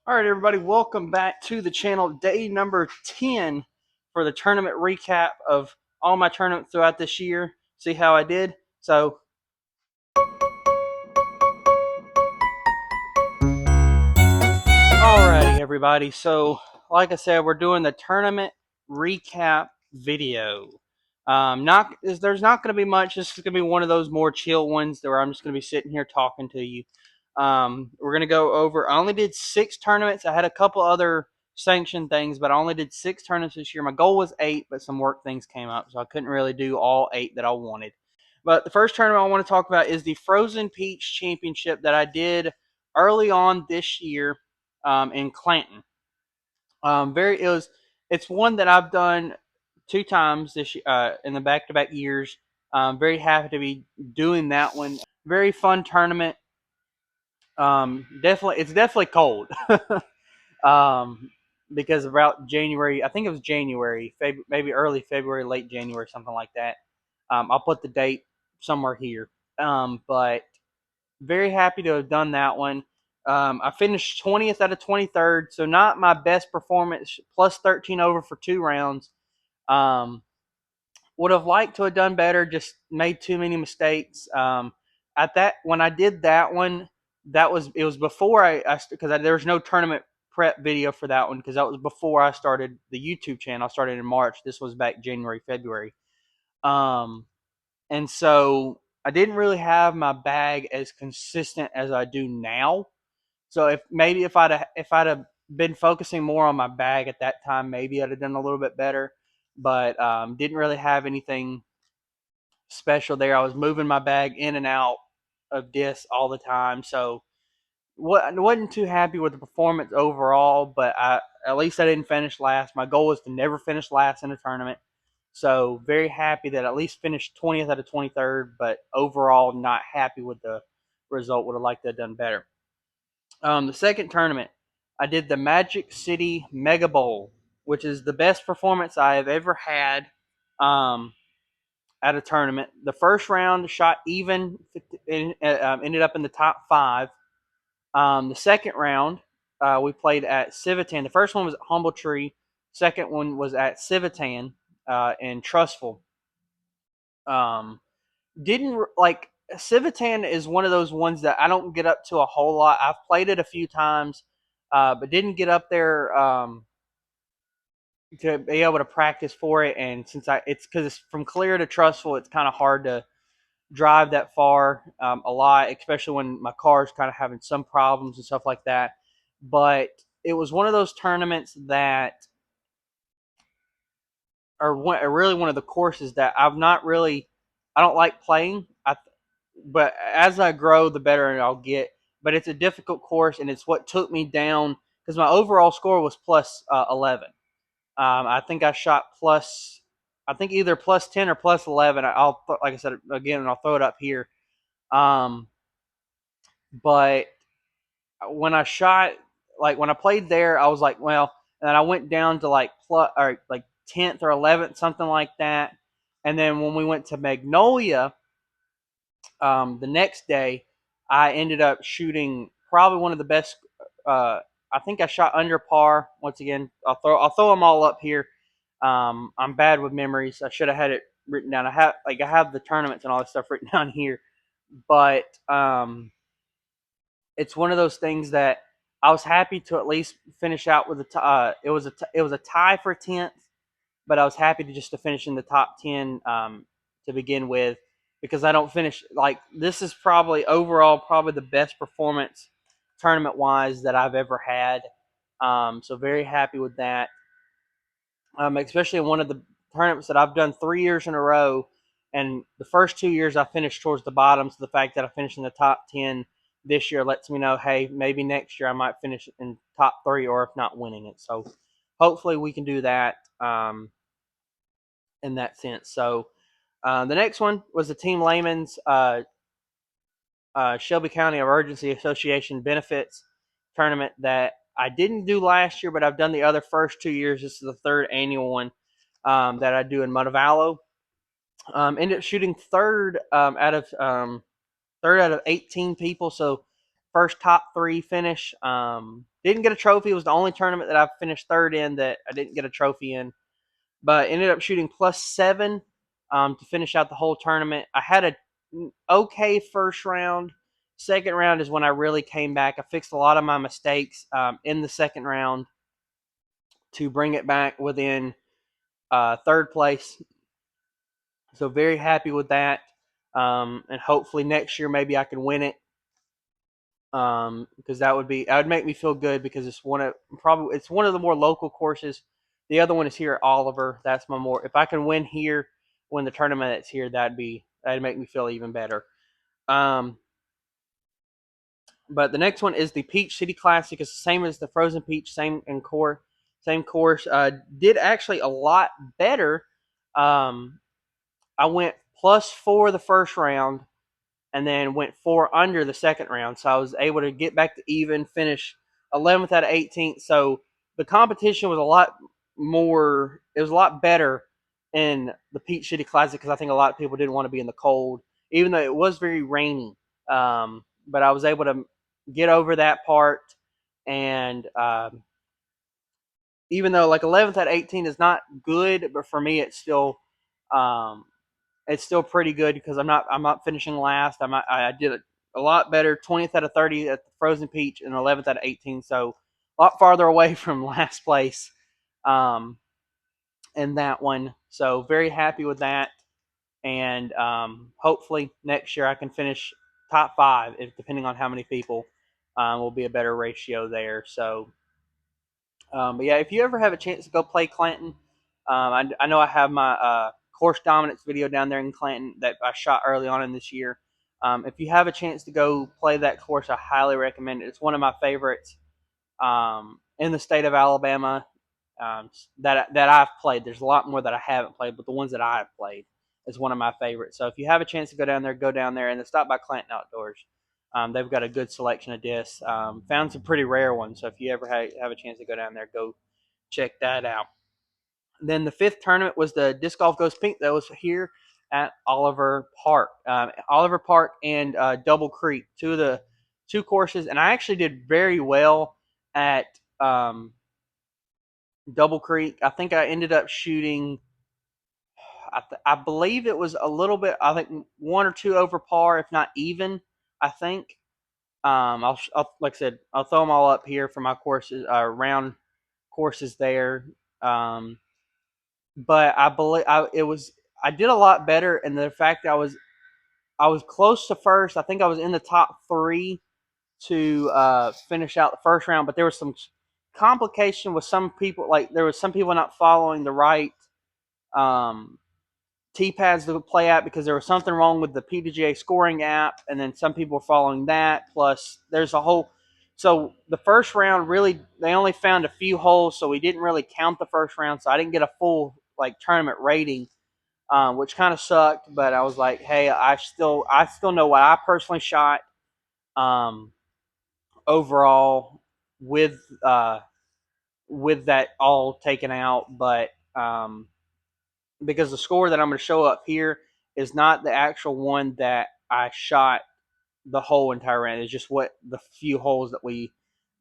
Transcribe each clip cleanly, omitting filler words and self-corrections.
All right, everybody, welcome back to the channel. Day number 10 for the tournament recap of all my tournaments throughout this year. See how I did? So, alrighty, everybody. So, like I said, we're doing the tournament recap video. There's not going to be much. This is going to be one of those more chill ones where I'm just going to be sitting here talking to you. We're going to go over. I only did 6 tournaments. I had a couple other sanctioned things, but I only did 6 tournaments this year. My goal was 8, but some work things came up, so I couldn't really do all 8 that I wanted. But the first tournament I want to talk about is the Frozen Peach Championship that I did early on this year in Clanton. It's one that I've done 2 times this in the back-to-back years. Very happy to be doing that one. Very fun tournament. It's definitely cold. um, because about January, I think it was January, maybe early February, late January, something like that. I'll put the date somewhere here. But very happy to have done that one. I finished 20th out of 23rd, so not my best performance. Plus 13 over for 2 rounds. Um, would have liked to have done better. Just made too many mistakes. At that when I did that one, it was before because there was no tournament prep video for that one because that was before I started the YouTube channel. I started in March. This was back January, February. Um, and so I didn't really have my bag as consistent as I do now. So if I'd have been focusing more on my bag at that time, maybe I'd have done a little bit better. But didn't really have anything special there. I was moving my bag in and out of discs all the time, so wasn't too happy with the performance overall. But at least I didn't finish last. My goal was to never finish last in a tournament. So very happy that I at least finished 20th out of 23rd, but overall not happy with the result. Would have liked to have done better. The second tournament, I did the Magic City Mega Bowl, which is the best performance I have ever had at a tournament. The first round shot even, ended up in the top 5. The second round, we played at Civitan. The first one was at Humble Tree. Second one was at Civitan in Trustful. Um, didn't like Civitan is one of those ones that I don't get up to a whole lot. I've played it a few times, but didn't get up there to be able to practice for it. And since it's because it's from Clear to Trustful, it's kind of hard to drive that far a lot, especially when my car's kind of having some problems and stuff like that. But it was one of those tournaments that are really one of the courses that I don't like playing. But as I grow, the better I'll get. But it's a difficult course, and it's what took me down because my overall score was plus 11. I think I shot plus, I think either plus 10 or plus 11. Like I said again, and I'll throw it up here. Um, but when I shot, like when I played there, I was like, well, and then I went down to like plus or like 10th or 11th, something like that. And then when we went to Magnolia, the next day, I ended up shooting probably one of the best. I think I shot under par. Once again, I'll throw them all up here. I'm bad with memories. I should have had it written down. I have the tournaments and all this stuff written down here, but it's one of those things that I was happy to at least finish out with it was a tie for 10th, but I was happy to finish in the top 10 to begin with because I don't finish like this is probably overall probably the best performance tournament wise that I've ever had. So very happy with that. Especially in one of the tournaments that I've done 3 years in a row, and the first 2 years I finished towards the bottom. So the fact that I finished in the top 10 this year lets me know, hey, maybe next year I might finish in top 3, or if not winning it. So hopefully we can do that in that sense. So the next one was the Team Layman's Shelby County Emergency Association Benefits Tournament that I didn't do last year, but I've done the other first 2 years. This is the third annual one that I do in Montevallo. Ended up shooting third out of 18 people, so first top three finish. Didn't get a trophy. It was the only tournament that I finished third in that I didn't get a trophy in, but ended up shooting +7 to finish out the whole tournament. I had a okay first round. Second round is when I really came back. I fixed a lot of my mistakes in the second round to bring it back within third place. So very happy with that. And hopefully next year maybe I can win it. Because that would make me feel good because it's one of the more local courses. The other one is here at Oliver. That's my more if I can win here, win the tournament that's here, that'd make me feel even better. Um, but the next one is the Peach City Classic. It's the same as the Frozen Peach, same course. Did actually a lot better. Um, I went +4 the first round, and then went 4 under the second round. So I was able to get back to even, finish 11th out of 18th. So the competition was a lot more. It was a lot better in the Peach City Classic because I think a lot of people didn't want to be in the cold, even though it was very rainy. But I was able to get over that part, and even though like 11th out of 18 is not good, but for me um, it's still pretty good because I'm not finishing last. I did a lot better, 20th out of 30 at the Frozen Peach and 11th out of 18, so a lot farther away from last place um, in that one. So very happy with that, and hopefully next year I can finish top five, if depending on how many people will be a better ratio there. So but yeah, if you ever have a chance to go play Clanton, I know I have my course dominance video down there in Clanton that I shot early on in this year. If you have a chance to go play that course, I highly recommend it. It's one of my favorites in the state of Alabama that I've played. There's a lot more that I haven't played, but the ones that I've played is one of my favorites. So if you have a chance to go down there and then stop by Clanton Outdoors. They've got a good selection of discs. Found some pretty rare ones. So if you ever have a chance to go down there, go check that out. Then the fifth tournament was the Disc Golf Goes Pink that was here at Oliver Park. Oliver Park and Double Creek, two courses. And I actually did very well at Double Creek. I think I ended up shooting. I believe it was a little bit. I think one or two over par, if not even. I think. Like I said, I'll throw them all up here for my courses, round courses there. Um, but I believe I did a lot better, and the fact that I was close to first. I think I was in the top three to finish out the first round, but there was some complication with some people. Like there was some people not following the right um, T pads to play at because there was something wrong with the PDGA scoring app, and then some people were following that. Plus, there's a whole. So the first round really, they only found a few holes, so we didn't really count the first round. So I didn't get a full like tournament rating, which kind of sucked. But I was like, hey, I still know what I personally shot um, overall with uh, with that all taken out, but because the score that I'm going to show up here is not the actual one that I shot the whole entire round. It's just what the few holes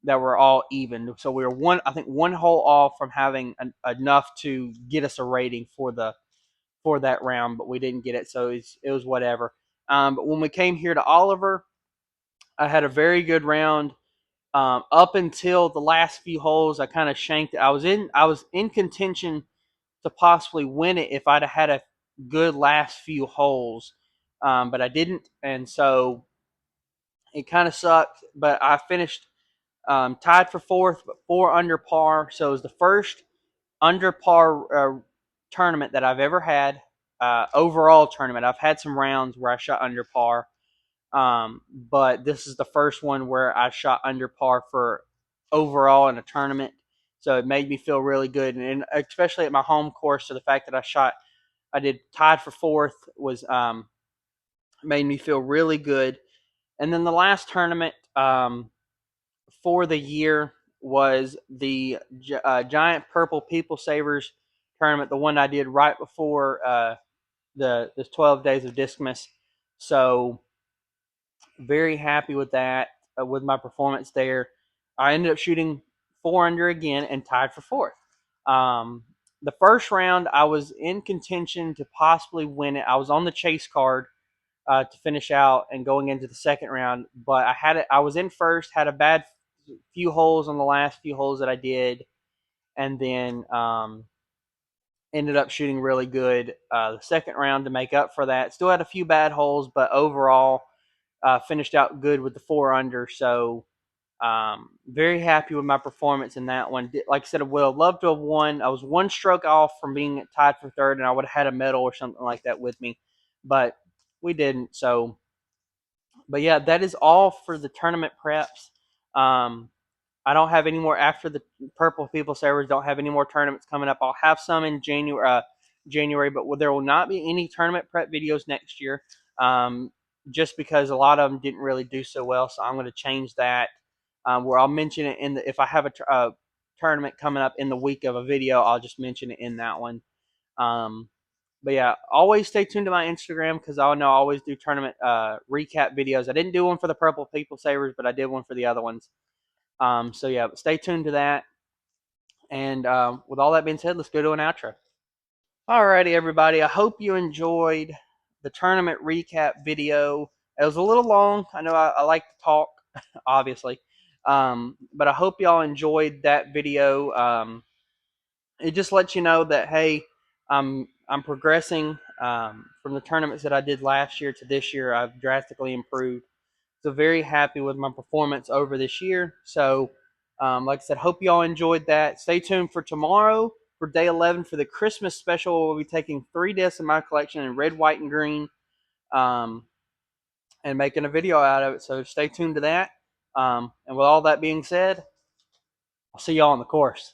that were all even. So we were I think one hole off from having enough to get us a rating for that round, but we didn't get it, so it was whatever. But when we came here to Oliver, I had a very good round. Up until the last few holes, I kind of shanked it. I was in contention to possibly win it if I'd have had a good last few holes, but I didn't, and so it kind of sucked. But I finished tied for fourth, but 4 under par. So it was the first under par tournament that I've ever had. Overall tournament, I've had some rounds where I shot under par, but this is the first one where I shot under par for overall in a tournament. So it made me feel really good, and especially at my home course. So the fact that I did tied for fourth was made me feel really good. And then the last tournament for the year was the Giant Purple People Savers tournament, the one I did right before the 12 Days of Discmas. So very happy with that. with my performance there. I ended up shooting 4 under again and tied for fourth. Um, the first round, I was in contention to possibly win it. I was on the chase card to finish out and going into the second round, but I had it. I was in first, had a bad few holes on the last few holes that I did, and then ended up shooting really good the second round to make up for that. Still had a few bad holes, but overall finished out good with the 4 under. So very happy with my performance in that one. Like I said, I would have loved to have won. I was one stroke off from being tied for third, and I would have had a medal or something like that with me, but we didn't. So, but yeah, that is all for the tournament preps. Um, I don't have any more after the Purple People servers. Don't have any more tournaments coming up. I'll have some in January, but there will not be any tournament prep videos next year. Just because a lot of them didn't really do so well, so I'm going to change that. Where I'll mention it in the if I have a tournament coming up in the week of a video, I'll just mention it in that one. Um, but yeah, always stay tuned to my Instagram because I know I always do tournament recap videos. I didn't do one for the Purple People Savers, but I did one for the other ones. So yeah, stay tuned to that. And with all that being said, let's go to an outro. Alrighty, everybody. I hope you enjoyed the tournament recap video. It was a little long. I know I like to talk, obviously, but I hope y'all enjoyed that video. It just lets you know that hey, I'm progressing from the tournaments that I did last year to this year. I've drastically improved. So very happy with my performance over this year. So, like I said, hope y'all enjoyed that. Stay tuned for tomorrow for day 11 for the Christmas special. We'll be taking 3 discs in my collection in red, white, and green, um, and making a video out of it. So stay tuned to that. And with all that being said, I'll see y'all on the course.